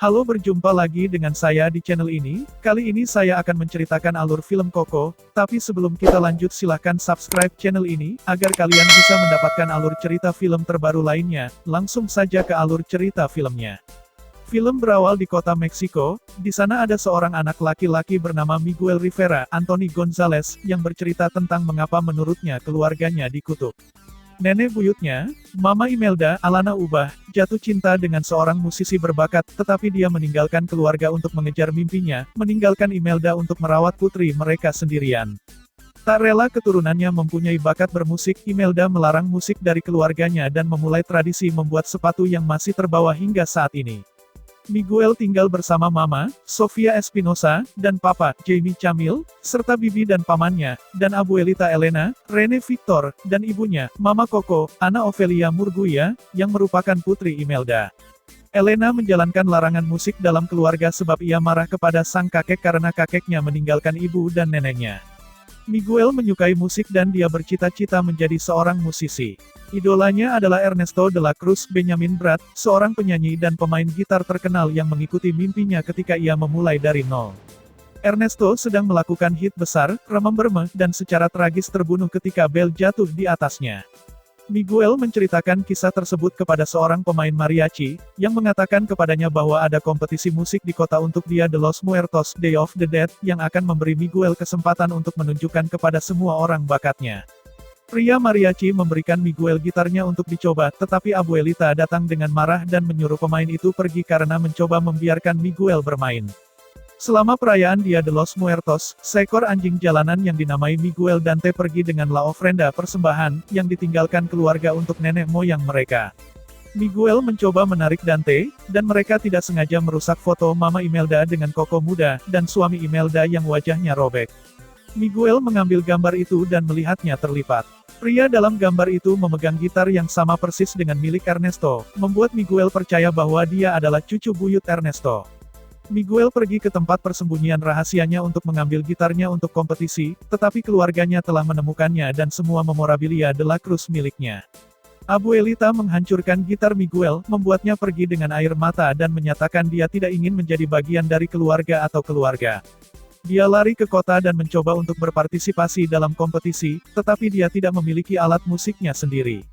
Halo, berjumpa lagi dengan saya di channel ini. Kali ini saya akan menceritakan alur film Coco, tapi sebelum kita lanjut silahkan subscribe channel ini, agar kalian bisa mendapatkan alur cerita film terbaru lainnya. Langsung saja ke alur cerita filmnya. Film berawal di kota Meksiko. Di sana ada seorang anak laki-laki bernama Miguel Rivera, Anthony Gonzalez, yang bercerita tentang mengapa menurutnya keluarganya dikutuk. Nenek buyutnya, Mama Imelda, Alana Ubah, jatuh cinta dengan seorang musisi berbakat, tetapi dia meninggalkan keluarga untuk mengejar mimpinya, meninggalkan Imelda untuk merawat putri mereka sendirian. Tak rela keturunannya mempunyai bakat bermusik, Imelda melarang musik dari keluarganya dan memulai tradisi membuat sepatu yang masih terbawa hingga saat ini. Miguel tinggal bersama Mama, Sofia Espinosa, dan Papa, Jamie Camil, serta bibi dan pamannya, dan abuelita Elena, Rene Victor, dan ibunya, Mama Coco, Ana Ofelia Murguia, yang merupakan putri Imelda. Elena menjalankan larangan musik dalam keluarga sebab ia marah kepada sang kakek karena kakeknya meninggalkan ibu dan neneknya. Miguel menyukai musik dan dia bercita-cita menjadi seorang musisi. Idolanya adalah Ernesto de la Cruz Benjamin Brad, seorang penyanyi dan pemain gitar terkenal yang mengikuti mimpinya ketika ia memulai dari nol. Ernesto sedang melakukan hit besar, Remember Me, dan secara tragis terbunuh ketika bel jatuh di atasnya. Miguel menceritakan kisah tersebut kepada seorang pemain mariachi, yang mengatakan kepadanya bahwa ada kompetisi musik di kota untuk Dia de los Muertos, Day of the Dead, yang akan memberi Miguel kesempatan untuk menunjukkan kepada semua orang bakatnya. Pria mariachi memberikan Miguel gitarnya untuk dicoba, tetapi abuelita datang dengan marah dan menyuruh pemain itu pergi karena mencoba membiarkan Miguel bermain. Selama perayaan Dia de los Muertos, seekor anjing jalanan yang dinamai Miguel Dante pergi dengan la ofrenda persembahan, yang ditinggalkan keluarga untuk nenek moyang mereka. Miguel mencoba menarik Dante, dan mereka tidak sengaja merusak foto Mama Imelda dengan Coco muda, dan suami Imelda yang wajahnya robek. Miguel mengambil gambar itu dan melihatnya terlipat. Pria dalam gambar itu memegang gitar yang sama persis dengan milik Ernesto, membuat Miguel percaya bahwa dia adalah cucu buyut Ernesto. Miguel pergi ke tempat persembunyian rahasianya untuk mengambil gitarnya untuk kompetisi, tetapi keluarganya telah menemukannya dan semua memorabilia de la Cruz miliknya. Abuelita menghancurkan gitar Miguel, membuatnya pergi dengan air mata dan menyatakan dia tidak ingin menjadi bagian dari keluarga atau keluarga. Dia lari ke kota dan mencoba untuk berpartisipasi dalam kompetisi, tetapi dia tidak memiliki alat musiknya sendiri.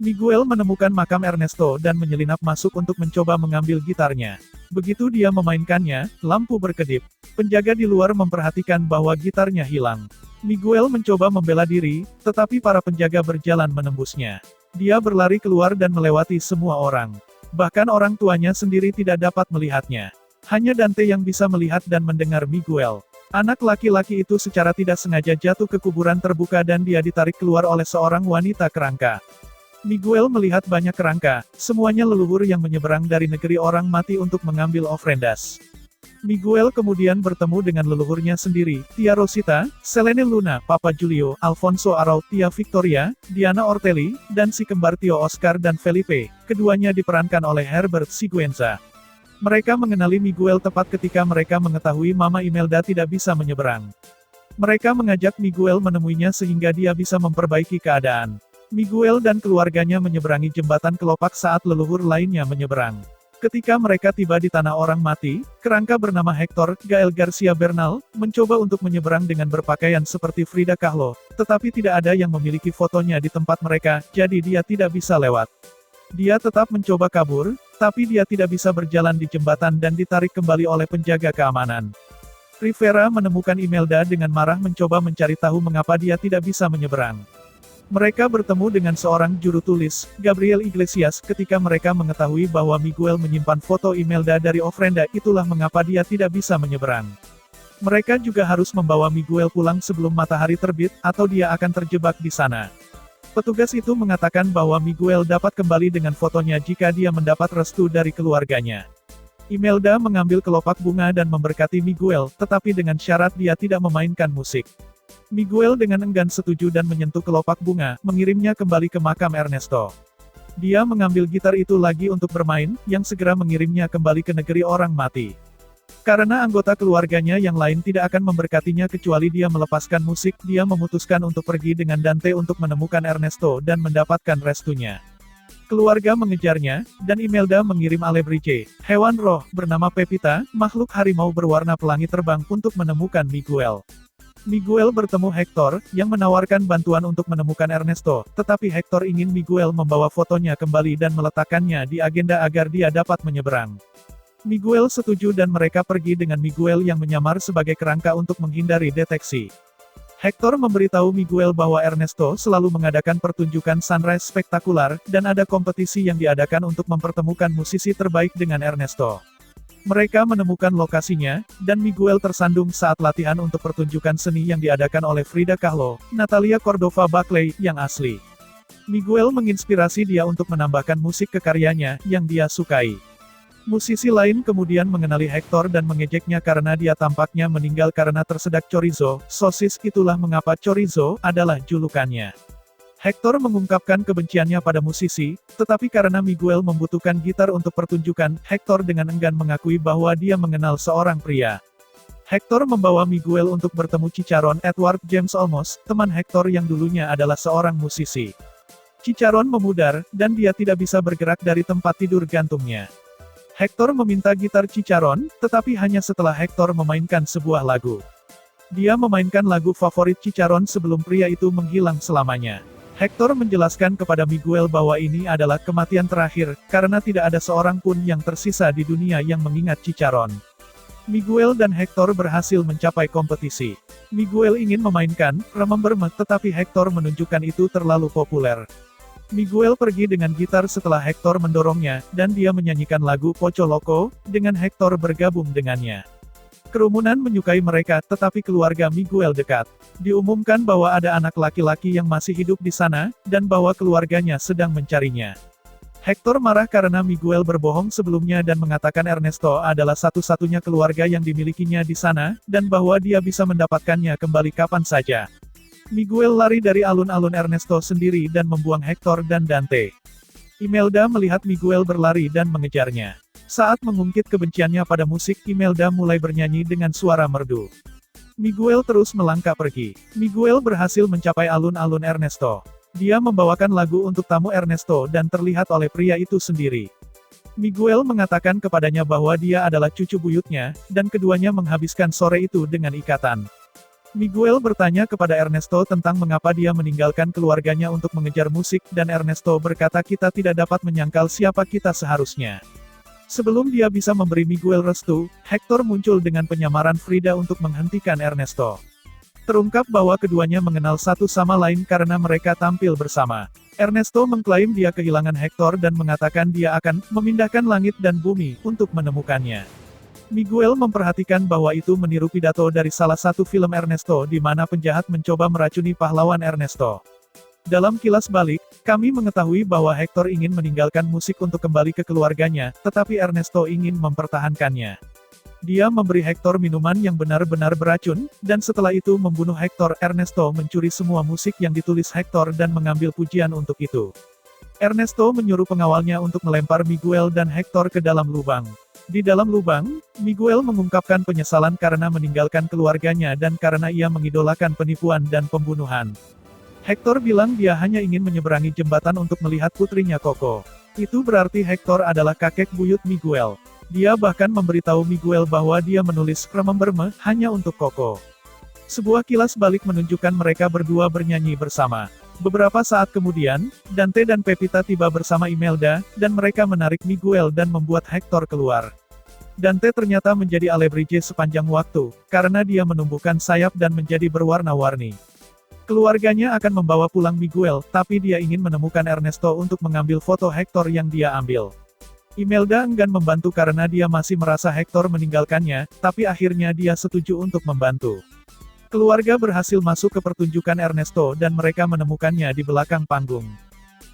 Miguel menemukan makam Ernesto dan menyelinap masuk untuk mencoba mengambil gitarnya. Begitu dia memainkannya, lampu berkedip. Penjaga di luar memperhatikan bahwa gitarnya hilang. Miguel mencoba membela diri, tetapi para penjaga berjalan menembusnya. Dia berlari keluar dan melewati semua orang. Bahkan orang tuanya sendiri tidak dapat melihatnya. Hanya Dante yang bisa melihat dan mendengar Miguel. Anak laki-laki itu secara tidak sengaja jatuh ke kuburan terbuka dan dia ditarik keluar oleh seorang wanita kerangka. Miguel melihat banyak kerangka, semuanya leluhur yang menyeberang dari negeri orang mati untuk mengambil ofrendas. Miguel kemudian bertemu dengan leluhurnya sendiri, Tia Rosita, Selene Luna, Papa Julio, Alfonso Arau, Tia Victoria, Diana Ortelli, dan si kembar Tio Oscar dan Felipe, keduanya diperankan oleh Herbert Siguenza. Mereka mengenali Miguel tepat ketika mereka mengetahui Mama Imelda tidak bisa menyeberang. Mereka mengajak Miguel menemuinya sehingga dia bisa memperbaiki keadaan. Miguel dan keluarganya menyeberangi jembatan kelopak saat leluhur lainnya menyeberang. Ketika mereka tiba di tanah orang mati, kerangka bernama Hector, Gael Garcia Bernal, mencoba untuk menyeberang dengan berpakaian seperti Frida Kahlo, tetapi tidak ada yang memiliki fotonya di tempat mereka, jadi dia tidak bisa lewat. Dia tetap mencoba kabur, tapi dia tidak bisa berjalan di jembatan dan ditarik kembali oleh penjaga keamanan. Rivera menemukan Imelda dengan marah mencoba mencari tahu mengapa dia tidak bisa menyeberang. Mereka bertemu dengan seorang juru tulis, Gabriel Iglesias, ketika mereka mengetahui bahwa Miguel menyimpan foto Imelda dari ofrenda, itulah mengapa dia tidak bisa menyeberang. Mereka juga harus membawa Miguel pulang sebelum matahari terbit, atau dia akan terjebak di sana. Petugas itu mengatakan bahwa Miguel dapat kembali dengan fotonya jika dia mendapat restu dari keluarganya. Imelda mengambil kelopak bunga dan memberkati Miguel, tetapi dengan syarat dia tidak memainkan musik. Miguel dengan enggan setuju dan menyentuh kelopak bunga, mengirimnya kembali ke makam Ernesto. Dia mengambil gitar itu lagi untuk bermain, yang segera mengirimnya kembali ke negeri orang mati. Karena anggota keluarganya yang lain tidak akan memberkatinya kecuali dia melepaskan musik, dia memutuskan untuk pergi dengan Dante untuk menemukan Ernesto dan mendapatkan restunya. Keluarga mengejarnya, dan Imelda mengirim Alebrije, hewan roh, bernama Pepita, makhluk harimau berwarna pelangi terbang untuk menemukan Miguel. Miguel bertemu Hector, yang menawarkan bantuan untuk menemukan Ernesto, tetapi Hector ingin Miguel membawa fotonya kembali dan meletakkannya di agenda agar dia dapat menyeberang. Miguel setuju dan mereka pergi dengan Miguel yang menyamar sebagai kerangka untuk menghindari deteksi. Hector memberitahu Miguel bahwa Ernesto selalu mengadakan pertunjukan sunrise spektakuler, dan ada kompetisi yang diadakan untuk mempertemukan musisi terbaik dengan Ernesto. Mereka menemukan lokasinya, dan Miguel tersandung saat latihan untuk pertunjukan seni yang diadakan oleh Frida Kahlo, Natalia Cordova Buckley, yang asli. Miguel menginspirasi dia untuk menambahkan musik ke karyanya, yang dia sukai. Musisi lain kemudian mengenali Hector dan mengejeknya karena dia tampaknya meninggal karena tersedak chorizo, sosis. Itulah mengapa chorizo adalah julukannya. Hector mengungkapkan kebenciannya pada musisi, tetapi karena Miguel membutuhkan gitar untuk pertunjukan, Hector dengan enggan mengakui bahwa dia mengenal seorang pria. Hector membawa Miguel untuk bertemu Cicerone Edward James Olmos, teman Hector yang dulunya adalah seorang musisi. Cicerone memudar, dan dia tidak bisa bergerak dari tempat tidur gantungnya. Hector meminta gitar Cicerone, tetapi hanya setelah Hector memainkan sebuah lagu. Dia memainkan lagu favorit Cicerone sebelum pria itu menghilang selamanya. Hector menjelaskan kepada Miguel bahwa ini adalah kematian terakhir, karena tidak ada seorang pun yang tersisa di dunia yang mengingat Cicerone. Miguel dan Hector berhasil mencapai kompetisi. Miguel ingin memainkan Remember Me, tetapi Hector menunjukkan itu terlalu populer. Miguel pergi dengan gitar setelah Hector mendorongnya, dan dia menyanyikan lagu Poco Loco, dengan Hector bergabung dengannya. Kerumunan menyukai mereka, tetapi keluarga Miguel dekat. Diumumkan bahwa ada anak laki-laki yang masih hidup di sana, dan bahwa keluarganya sedang mencarinya. Hector marah karena Miguel berbohong sebelumnya dan mengatakan Ernesto adalah satu-satunya keluarga yang dimilikinya di sana, dan bahwa dia bisa mendapatkannya kembali kapan saja. Miguel lari dari alun-alun Ernesto sendiri dan membuang Hector dan Dante. Imelda melihat Miguel berlari dan mengejarnya. Saat mengungkit kebenciannya pada musik, Imelda mulai bernyanyi dengan suara merdu. Miguel terus melangkah pergi. Miguel berhasil mencapai alun-alun Ernesto. Dia membawakan lagu untuk tamu Ernesto dan terlihat oleh pria itu sendiri. Miguel mengatakan kepadanya bahwa dia adalah cucu buyutnya, dan keduanya menghabiskan sore itu dengan ikatan. Miguel bertanya kepada Ernesto tentang mengapa dia meninggalkan keluarganya untuk mengejar musik, dan Ernesto berkata kita tidak dapat menyangkal siapa kita seharusnya. Sebelum dia bisa memberi Miguel restu, Hector muncul dengan penyamaran Frida untuk menghentikan Ernesto. Terungkap bahwa keduanya mengenal satu sama lain karena mereka tampil bersama. Ernesto mengklaim dia kehilangan Hector dan mengatakan dia akan memindahkan langit dan bumi untuk menemukannya. Miguel memperhatikan bahwa itu meniru pidato dari salah satu film Ernesto di mana penjahat mencoba meracuni pahlawan Ernesto. Dalam kilas balik, kami mengetahui bahwa Hector ingin meninggalkan musik untuk kembali ke keluarganya, tetapi Ernesto ingin mempertahankannya. Dia memberi Hector minuman yang benar-benar beracun, dan setelah itu membunuh Hector. Ernesto mencuri semua musik yang ditulis Hector dan mengambil pujian untuk itu. Ernesto menyuruh pengawalnya untuk melempar Miguel dan Hector ke dalam lubang. Di dalam lubang, Miguel mengungkapkan penyesalan karena meninggalkan keluarganya dan karena ia mengidolakan penipuan dan pembunuhan. Hector bilang dia hanya ingin menyeberangi jembatan untuk melihat putrinya Coco. Itu berarti Hector adalah kakek buyut Miguel. Dia bahkan memberitahu Miguel bahwa dia menulis Remember Me hanya untuk Coco. Sebuah kilas balik menunjukkan mereka berdua bernyanyi bersama. Beberapa saat kemudian, Dante dan Pepita tiba bersama Imelda, dan mereka menarik Miguel dan membuat Hector keluar. Dante ternyata menjadi Alebrije sepanjang waktu, karena dia menumbuhkan sayap dan menjadi berwarna-warni. Keluarganya akan membawa pulang Miguel, tapi dia ingin menemukan Ernesto untuk mengambil foto Hector yang dia ambil. Imelda enggan membantu karena dia masih merasa Hector meninggalkannya, tapi akhirnya dia setuju untuk membantu. Keluarga berhasil masuk ke pertunjukan Ernesto dan mereka menemukannya di belakang panggung.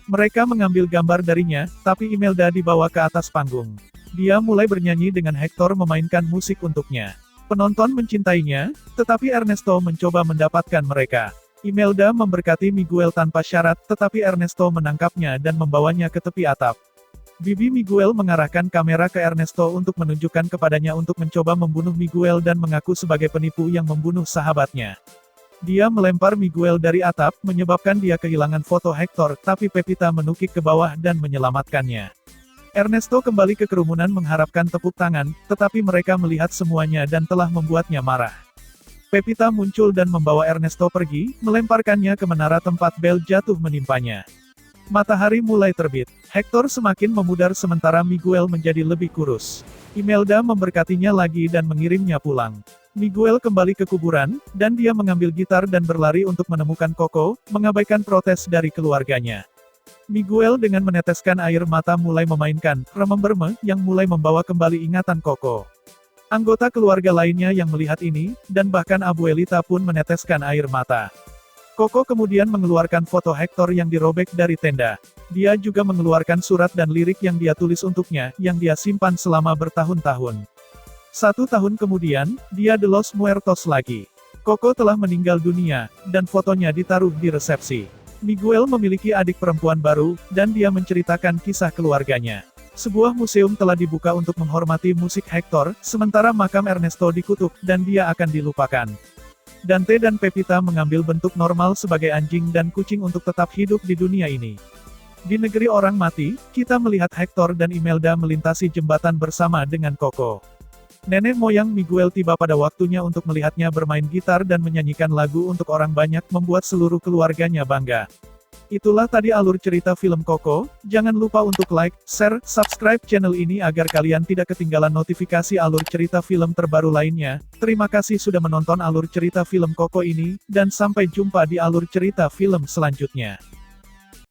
Mereka mengambil gambar darinya, tapi Imelda dibawa ke atas panggung. Dia mulai bernyanyi dengan Hector memainkan musik untuknya. Penonton mencintainya, tetapi Ernesto mencoba mendapatkan mereka. Imelda memberkati Miguel tanpa syarat, tetapi Ernesto menangkapnya dan membawanya ke tepi atap. Bibi Miguel mengarahkan kamera ke Ernesto untuk menunjukkan kepadanya untuk mencoba membunuh Miguel dan mengaku sebagai penipu yang membunuh sahabatnya. Dia melempar Miguel dari atap, menyebabkan dia kehilangan foto Hector, tapi Pepita menukik ke bawah dan menyelamatkannya. Ernesto kembali ke kerumunan mengharapkan tepuk tangan, tetapi mereka melihat semuanya dan telah membuatnya marah. Pepita muncul dan membawa Ernesto pergi, melemparkannya ke menara tempat bel jatuh menimpanya. Matahari mulai terbit. Hector semakin memudar sementara Miguel menjadi lebih kurus. Imelda memberkatinya lagi dan mengirimnya pulang. Miguel kembali ke kuburan, dan dia mengambil gitar dan berlari untuk menemukan Coco, mengabaikan protes dari keluarganya. Miguel dengan meneteskan air mata mulai memainkan Remember Me yang mulai membawa kembali ingatan Coco. Anggota keluarga lainnya yang melihat ini, dan bahkan Abuelita pun meneteskan air mata. Coco kemudian mengeluarkan foto Hector yang dirobek dari tenda. Dia juga mengeluarkan surat dan lirik yang dia tulis untuknya, yang dia simpan selama bertahun-tahun. 1 tahun kemudian, dia de los muertos lagi. Coco telah meninggal dunia, dan fotonya ditaruh di resepsi. Miguel memiliki adik perempuan baru, dan dia menceritakan kisah keluarganya. Sebuah museum telah dibuka untuk menghormati musik Hector, sementara makam Ernesto dikutuk, dan dia akan dilupakan. Dante dan Pepita mengambil bentuk normal sebagai anjing dan kucing untuk tetap hidup di dunia ini. Di negeri orang mati, kita melihat Hector dan Imelda melintasi jembatan bersama dengan Coco. Nenek moyang Miguel tiba pada waktunya untuk melihatnya bermain gitar dan menyanyikan lagu untuk orang banyak, membuat seluruh keluarganya bangga. Itulah tadi alur cerita film Coco. Jangan lupa untuk like, share, subscribe channel ini agar kalian tidak ketinggalan notifikasi alur cerita film terbaru lainnya. Terima kasih sudah menonton alur cerita film Coco ini, dan sampai jumpa di alur cerita film selanjutnya.